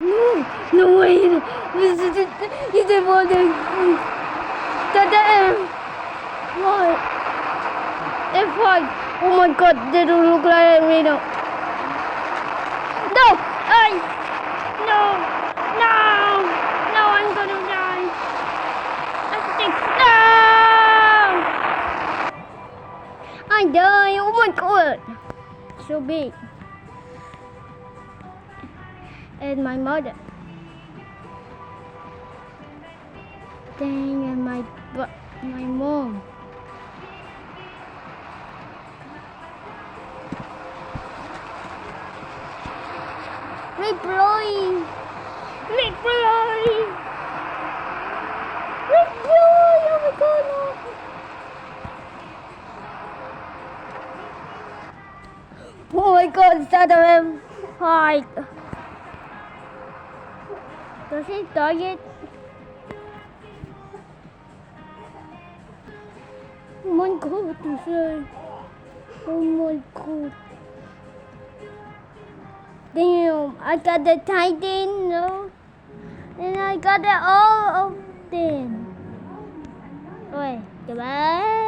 No, no way. This is it. It's a morning. What? F5. Oh my god, they don't look like me now. No! No! No! No, I'm gonna die. I think. No! I die. Oh my god. So big. And my mother. Dang, and my mom. Reply! Reply! Reply! Oh my god, no! Oh my god, start of fight! Does he target? Oh my god, this is... Oh my god. Damn, I got the Titan, no? And I got all of them. Okay, goodbye.